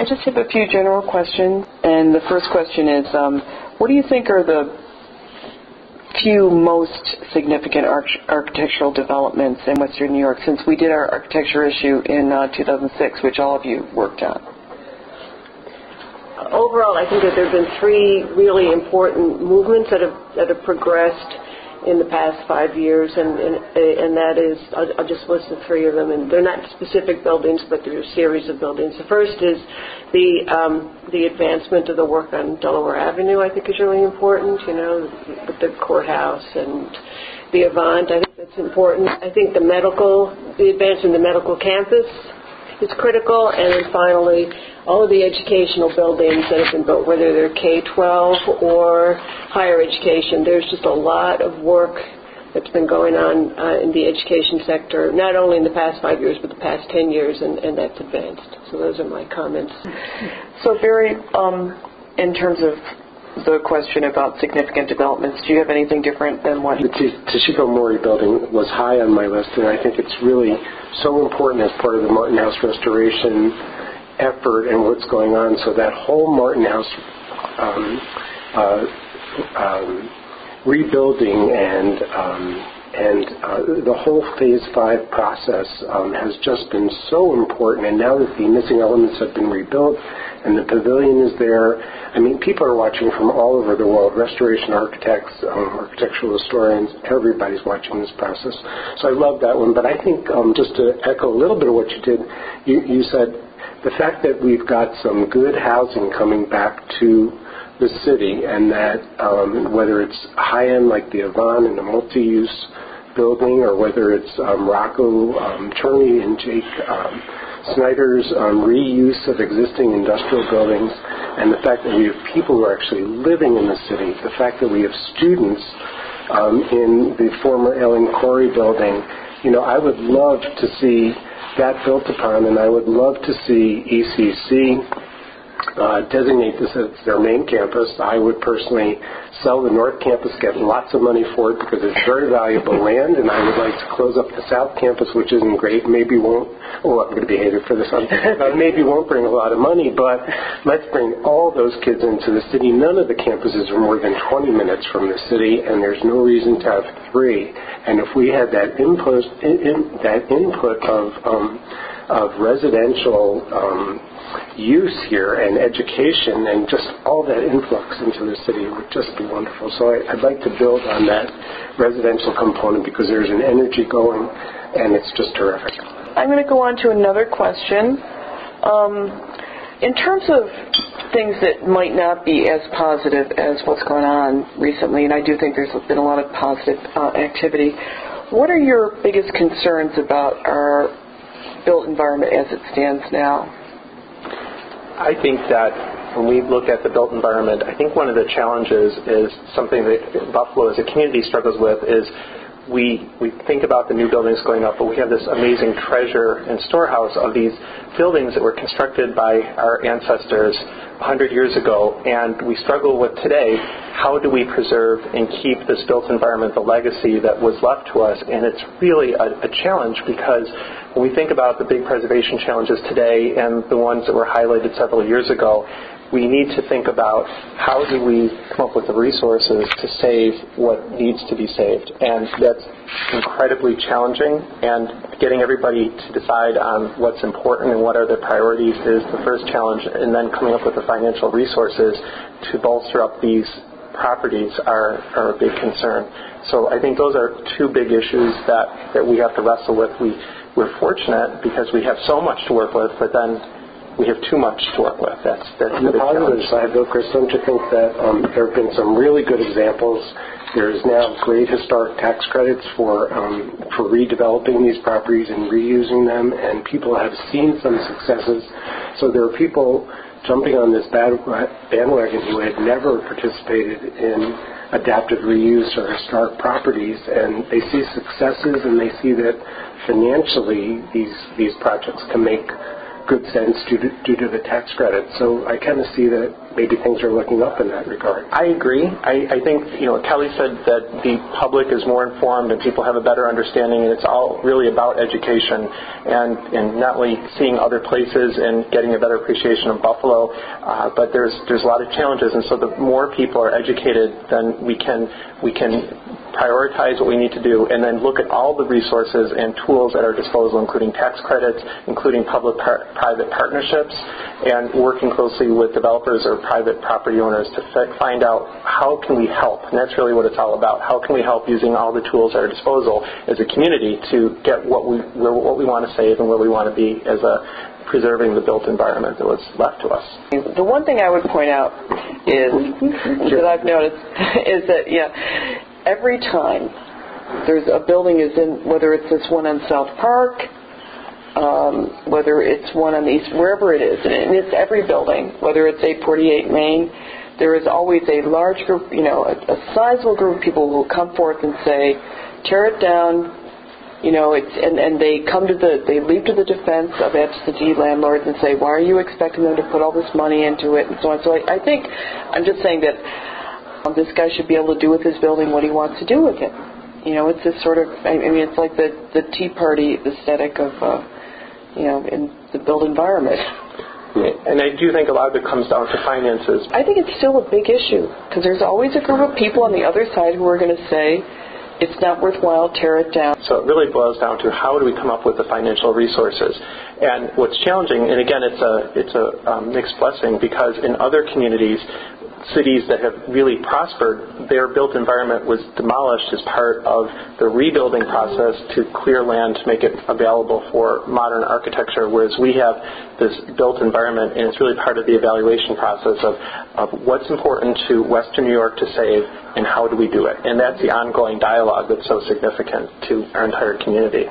just have a few general questions, and the first question is, what do you think are the few most significant architectural developments in Western New York since we did our architecture issue in 2006, which all of you worked on? Overall, I think that there have been three really important movements that have progressed in the past 5 years, and that is, I'll just list the three of them, and they're not specific buildings, but they're a series of buildings. The first is the advancement of the work on Delaware Avenue, I think is really important, with the courthouse and the Avant. I think that's important. I think the advance in the medical campus is critical, and then finally, all of the educational buildings that have been built, whether they're K-12 or higher education, there's just a lot of work that's been going on in the education sector, not only in the past 5 years, but the past 10 years, and that's advanced. So those are my comments. So Barry, in terms of the question about significant developments, do you have anything different than what? The Tashiko Mori building was high on my list, and I think it's really so important as part of the Martin House restoration effort and what's going on. So that whole Martin House rebuilding and the whole Phase 5 process has just been so important. And now that the missing elements have been rebuilt and the pavilion is there, I mean, people are watching from all over the world, restoration architects, architectural historians, everybody's watching this process. So I love that one. But I think just to echo a little bit of what you did, you said the fact that we've got some good housing coming back to the city, and that whether it's high-end like the Avant and the multi-use building, or whether it's Rocco Cherney and Jake Snyder's reuse of existing industrial buildings, and the fact that we have people who are actually living in the city, the fact that we have students in the former Ellen Corey building, I would love to see that built upon, and I would love to see ECC designate this as their main campus. I would personally sell the North Campus, get lots of money for it because it's very valuable land, and I would like to close up the South Campus, which isn't great, maybe won't, I'm going to be hated for this one, maybe won't bring a lot of money, but let's bring all those kids into the city. None of the campuses are more than 20 minutes from the city, and there's no reason to have three. And if we had that input of residential use here and education and just all that influx into the city, would just be wonderful. So I'd like to build on that residential component because there's an energy going and it's just terrific. I'm going to go on to another question. In terms of things that might not be as positive as what's going on recently, and I do think there's been a lot of positive activity, what are your biggest concerns about our built environment as it stands now? I think that when we look at the built environment, I think one of the challenges is something that Buffalo as a community struggles with is we think about the new buildings going up, but we have this amazing treasure and storehouse of these buildings that were constructed by our ancestors 100 years ago, and we struggle with today, how do we preserve and keep this built environment, the legacy that was left to us? And it's really a challenge because when we think about the big preservation challenges today and the ones that were highlighted several years ago, we need to think about how do we come up with the resources to save what needs to be saved. And that's incredibly challenging, and getting everybody to decide on what's important and what are the priorities is the first challenge, and then coming up with the financial resources to bolster up these properties are a big concern. So I think those are two big issues that we have to wrestle with. We're fortunate because we have so much to work with, but then we have too much to work with. That's the positive side, though, Chris, don't you think that there have been some really good examples? There's now great historic tax credits for redeveloping these properties and reusing them, and people have seen some successes. So there are people jumping on this bandwagon who had never participated in adaptive reuse or historic properties, and they see successes and they see that financially these projects can make good sense due to the tax credit. So I kind of see that maybe things are looking up in that regard. I agree. I think, Kelly said that the public is more informed and people have a better understanding, and it's all really about education and not only seeing other places and getting a better appreciation of Buffalo, but there's a lot of challenges, and so the more people are educated, then we can prioritize what we need to do, and then look at all the resources and tools at our disposal, including tax credits, including public-private partnerships, and working closely with developers or private property owners to find out how can we help. And that's really what it's all about. How can we help using all the tools at our disposal as a community to get what we want to save and where we want to be as preserving the built environment that was left to us. The one thing I would point out is that I've noticed is that every time there's a building is in, whether it's this one on South Park, whether it's one on the East, wherever it is, and it's every building, whether it's 848 Main, there is always a large group, a sizable group of people who will come forth and say, tear it down, and they leap to the defense of absentee landlords and say, why are you expecting them to put all this money into it, and so on. So I think, I'm just saying that this guy should be able to do with his building what he wants to do with it. It's this sort of, it's like the Tea Party aesthetic of, in the built environment. And I do think a lot of it comes down to finances. I think it's still a big issue, because there's always a group of people on the other side who are going to say, it's not worthwhile, tear it down. So it really boils down to how do we come up with the financial resources. And what's challenging, and again, it's a mixed blessing, because in other communities, cities that have really prospered, their built environment was demolished as part of the rebuilding process to clear land to make it available for modern architecture, whereas we have this built environment, and it's really part of the evaluation process of what's important to Western New York to save and how do we do it. And that's the ongoing dialogue that's so significant to our entire community.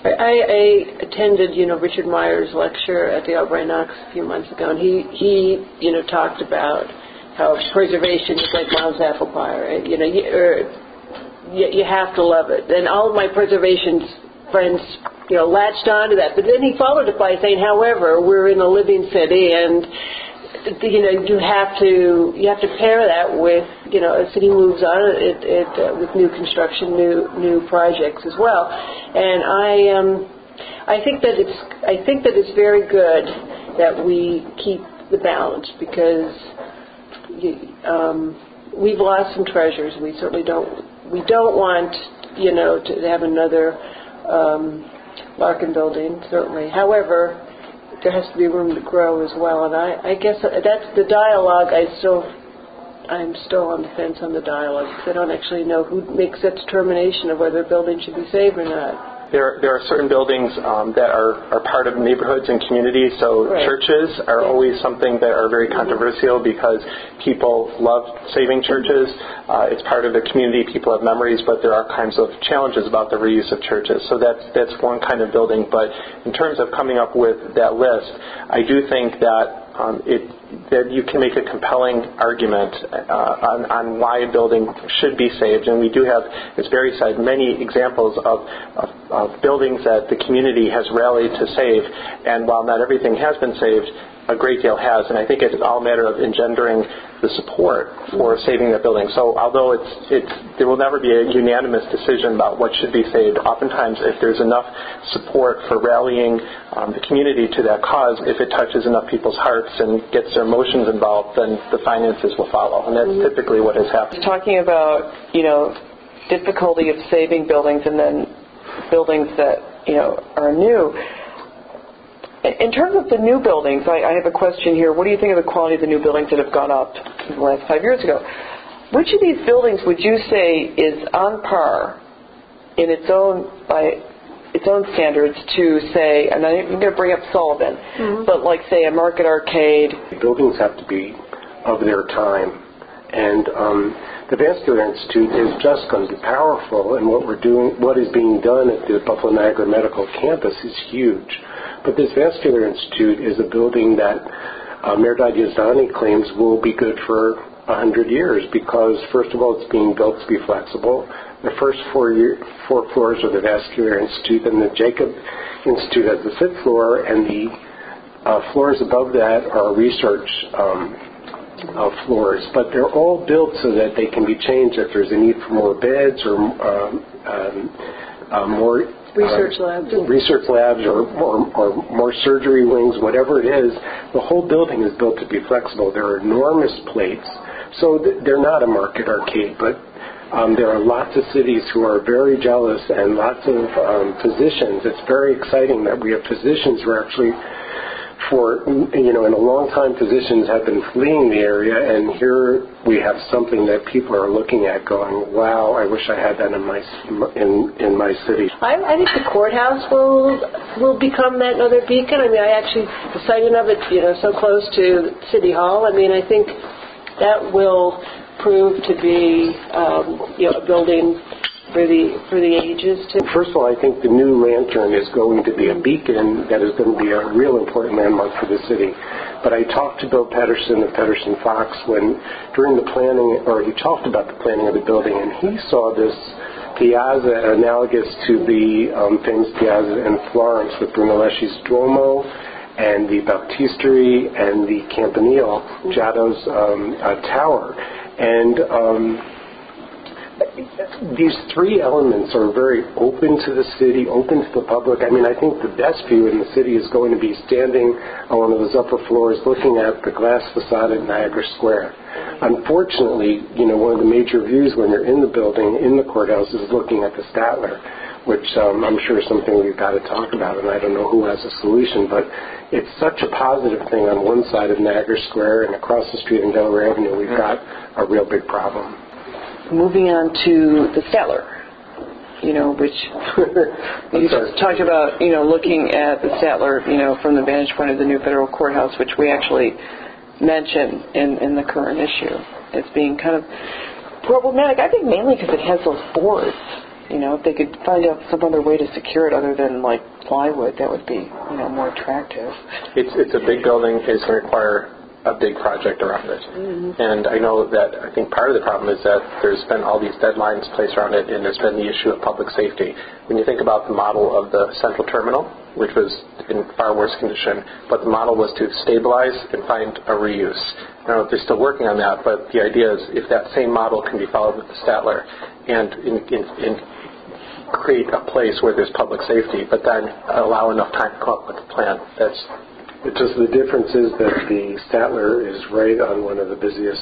I attended, Richard Meyer's lecture at the Albright Knox a few months ago, and he talked about how preservation is like mom's apple pie, right? You have to love it. And all of my preservation friends, latched onto that. But then he followed it by saying, however, we're in a living city, and you have to pair that with, a city moves on with new construction, new projects as well. And I think that it's very good that we keep the balance, because we've lost some treasures. We certainly don't want to have another Larkin building, certainly. However, there has to be room to grow as well, and I guess that's the dialogue. I'm still on the fence on the dialogue, because I don't actually know who makes that determination of whether a building should be saved or not. There are certain buildings that are part of neighborhoods and communities, so right. Churches are always something that are very controversial, because people love saving churches. It's part of the community. People have memories, but there are kinds of challenges about the reuse of churches. So that's one kind of building. But in terms of coming up with that list, I do think that that you can make a compelling argument on why a building should be saved. And we do have, as Barry said, many examples of buildings that the community has rallied to save. And while not everything has been saved, a great deal has. And I think it's all a matter of engendering the support for saving that building. So although there will never be a unanimous decision about what should be saved, oftentimes if there's enough support for rallying the community to that cause, if it touches enough people's hearts and gets their emotions involved, then the finances will follow. And that's typically what has happened. Talking about, difficulty of saving buildings and then buildings that, are new. In terms of the new buildings, I have a question here. What do you think of the quality of the new buildings that have gone up in the last 5 years ago? Which of these buildings would you say is on par in by its own standards to, say, and I'm going to bring up Sullivan, but like, say, a Market Arcade? Buildings have to be of their time. And the Vascular Institute is just going to be powerful, and what is being done at the Buffalo Niagara Medical Campus is huge. But this Vascular Institute is a building that Mayor Diazdani claims will be good for 100 years, because, first of all, it's being built to be flexible. The first four floors are the Vascular Institute, and the Jacob Institute has the fifth floor, and the Floors above that are research floors, but they're all built so that they can be changed if there's a need for more beds or more research labs or more surgery wings, whatever it is. The whole building is built to be flexible. There are enormous plates, so they're not a market arcade, but there are lots of cities who are very jealous and lots of physicians. It's very exciting that we have physicians who are actually, in a long time, physicians have been fleeing the area, and here we have something that people are looking at going, wow, I wish I had that in my city. I think the courthouse will become that other beacon. I mean, the siting of it, so close to City Hall, I think that will prove to be, a building for the ages too. First of all, I think the new lantern is going to be a beacon that is going to be a real important landmark for the city. But I talked to Bill Pedersen of Pedersen Fox during the planning, or he talked about the planning of the building, and he saw this piazza analogous to the famous piazza in Florence with Brunelleschi's Duomo and the Baptistery and the Campanile, Giotto's tower. And these three elements are very open to the city, open to the public. I think the best view in the city is going to be standing on one of those upper floors looking at the glass facade at Niagara Square. Unfortunately, one of the major views when you're in the building, in the courthouse, is looking at the Statler, which I'm sure is something we've got to talk about, and I don't know who has a solution, but it's such a positive thing on one side of Niagara Square, and across the street in Delaware Avenue, we've got a real big problem. Moving on to the Statler, which you just talked about, looking at the Statler, from the vantage point of the new federal courthouse, which we actually mention in the current issue. It's being kind of problematic, I think, mainly because it has those boards. If they could find out some other way to secure it other than like plywood, that would be, more attractive. It's a big building. It's going to require a big project around it. Mm-hmm. And I know that I think part of the problem is that there's been all these deadlines placed around it, and there's been the issue of public safety. When you think about the model of the central terminal, which was in far worse condition, but the model was to stabilize and find a reuse. I don't know if they're still working on that, but the idea is if that same model can be followed with the Statler and in create a place where there's public safety, but then allow enough time to come up with a plan. It's just the difference is that the Statler is right on one of the busiest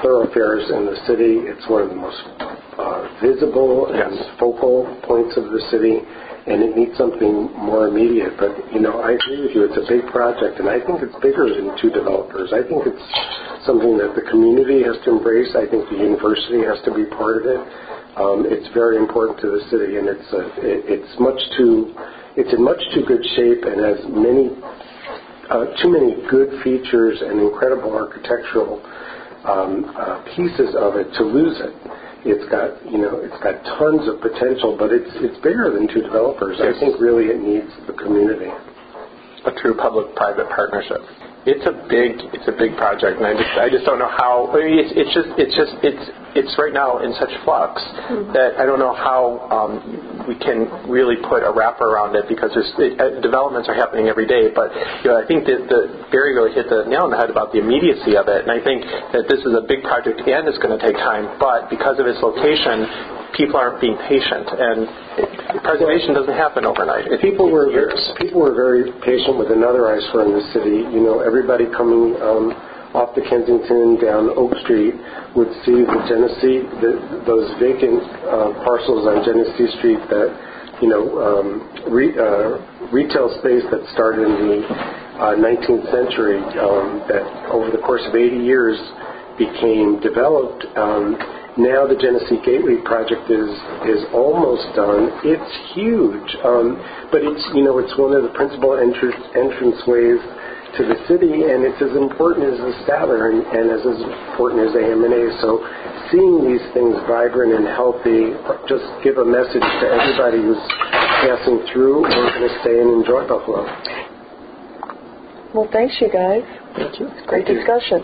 thoroughfares in the city. It's one of the most visible and focal points of the city, and it needs something more immediate. But, I agree with you. It's a big project, and I think it's bigger than two developers. I think it's something that the community has to embrace. I think the university has to be part of it. It's very important to the city, and it's in much too good shape and has too many good features and incredible architectural pieces of it to lose it. It's got tons of potential, but it's bigger than two developers. Yes. I think really it needs the community. A true public-private partnership. It's a big project, and I just don't know how. It's right now in such flux that I don't know how we can really put a wrapper around it, because developments are happening every day. But I think that Barry really hit the nail on the head about the immediacy of it, and I think that this is a big project and it's going to take time. But because of its location, people aren't being patient, and preservation doesn't happen overnight. People were very patient with another eyesore in the city. Everybody coming off the Kensington down Oak Street would see the Genesee, those vacant parcels on Genesee Street that, retail space that started in the 19th century that over the course of 80 years became developed. Now the Genesee Gateway project is almost done. It's huge, but it's one of the principal entranceways to the city, and it's as important as the Statler and as important as AMA. So seeing these things vibrant and healthy just give a message to everybody who's passing through. We're going to stay and enjoy Buffalo. Well, thanks, you guys. Thank you. Great discussion.